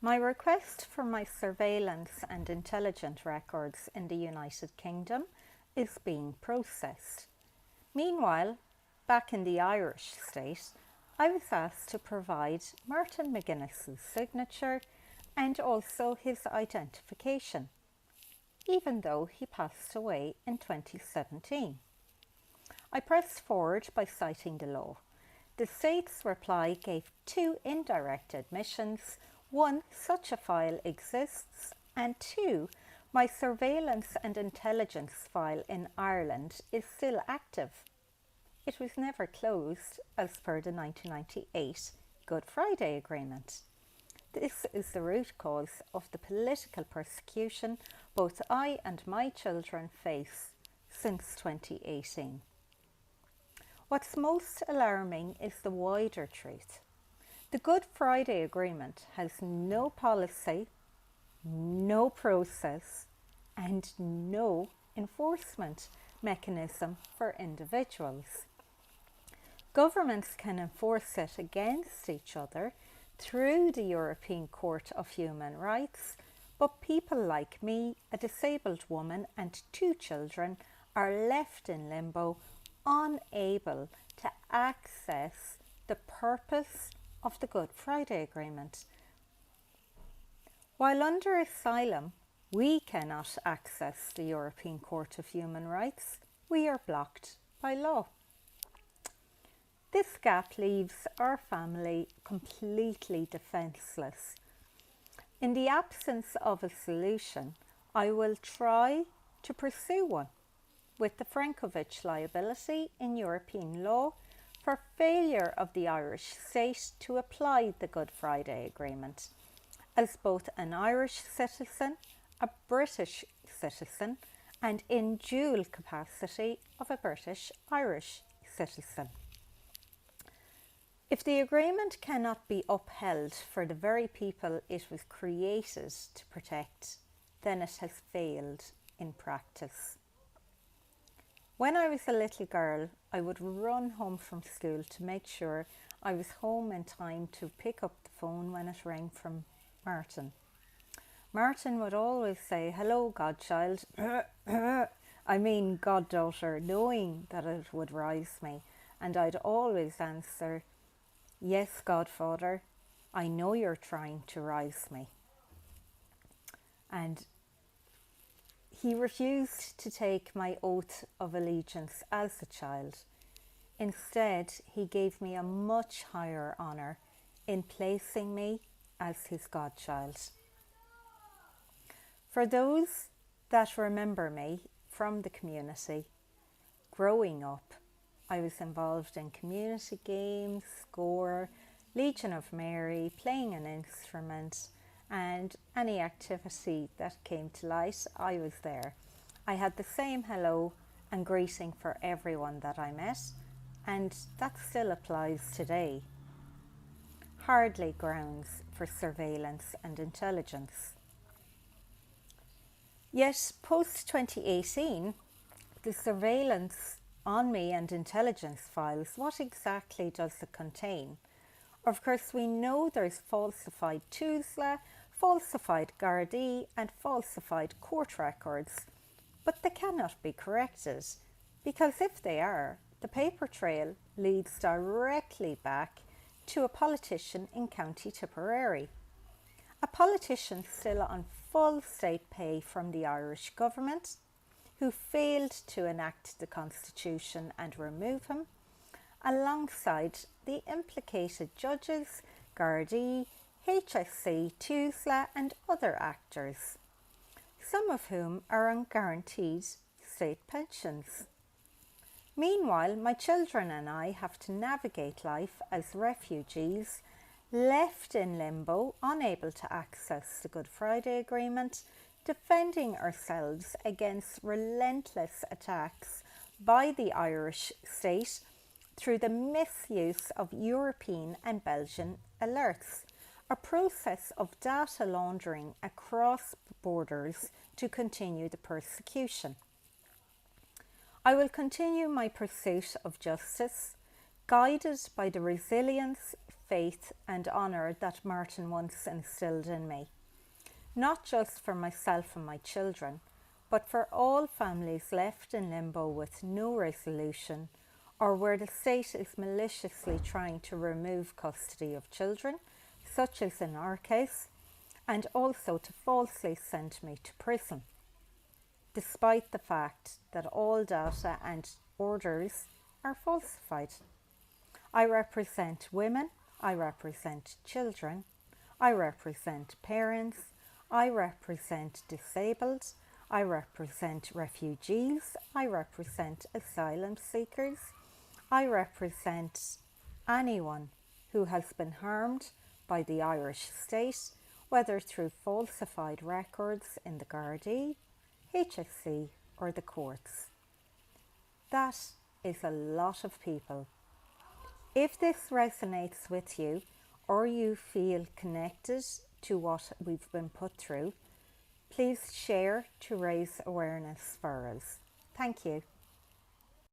My request for my surveillance and intelligence records in the United Kingdom is being processed. Meanwhile, back in the Irish state, I was asked to provide Martin McGuinness's signature and also his identification, even though he passed away in 2017. I pressed forward by citing the law. The state's reply gave two indirect admissions: one, such a file exists, and two, my surveillance and intelligence file in Ireland is still active. It was never closed as per the 1998 Good Friday Agreement. This is the root cause of the political persecution both I and my children face since 2018. What's most alarming is the wider truth. The Good Friday Agreement has no policy, no process, and no enforcement mechanism for individuals. Governments can enforce it against each other through the European Court of Human Rights, but people like me, a disabled woman and two children, are left in limbo, unable to access the purpose of the Good Friday Agreement. While under asylum, we cannot access the European Court of Human Rights. We are blocked by law. This gap leaves our family completely defenceless. In the absence of a solution, I will try to pursue one with the Frankovich liability in European law for failure of the Irish state to apply the Good Friday Agreement, as both an Irish citizen, a British citizen, and in dual capacity of a British-Irish citizen. If the agreement cannot be upheld for the very people it was created to protect, then it has failed in practice. When I was a little girl, I would run home from school to make sure I was home in time to pick up the phone when it rang from Martin. Martin would always say, "Hello, godchild," I mean goddaughter, knowing that it would rise me, and I'd always answer, "Yes, godfather, I know you're trying to rise me." And he refused to take my oath of allegiance as a child. Instead, he gave me a much higher honour in placing me as his godchild. For those that remember me from the community, growing up, I was involved in community games, score, Legion of Mary, playing an instrument, and any activity that came to light, I was there. I had the same hello and greeting for everyone that I met, and that still applies today. Hardly grounds for surveillance and intelligence. Yet, post-2018, the surveillance on me and intelligence files, what exactly does it contain? Of course, we know there's falsified TUSLA, falsified Gardaí and falsified court records, but they cannot be corrected, because if they are, the paper trail leads directly back to a politician in County Tipperary. A politician still on full state pay from the Irish government, who failed to enact the Constitution and remove him, alongside the implicated judges, Gardaí, HSC, TUSLA and other actors, some of whom are on guaranteed state pensions. Meanwhile, my children and I have to navigate life as refugees, left in limbo, unable to access the Good Friday Agreement, defending ourselves against relentless attacks by the Irish state through the misuse of European and Belgian alerts, a process of data laundering across borders to continue the persecution. I will continue my pursuit of justice, guided by the resilience, faith and honour that Martin once instilled in me, not just for myself and my children, but for all families left in limbo with no resolution, or where the state is maliciously trying to remove custody of children, such as in our case, and also to falsely send me to prison, despite the fact that all data and orders are falsified. I represent women, I represent children, I represent parents, I represent disabled, I represent refugees, I represent asylum seekers, I represent anyone who has been harmed by the Irish state, whether through falsified records in the Gardaí, HSE or the courts. That is a lot of people. If this resonates with you, or you feel connected to what we've been put through, please share to raise awareness for us. Thank you.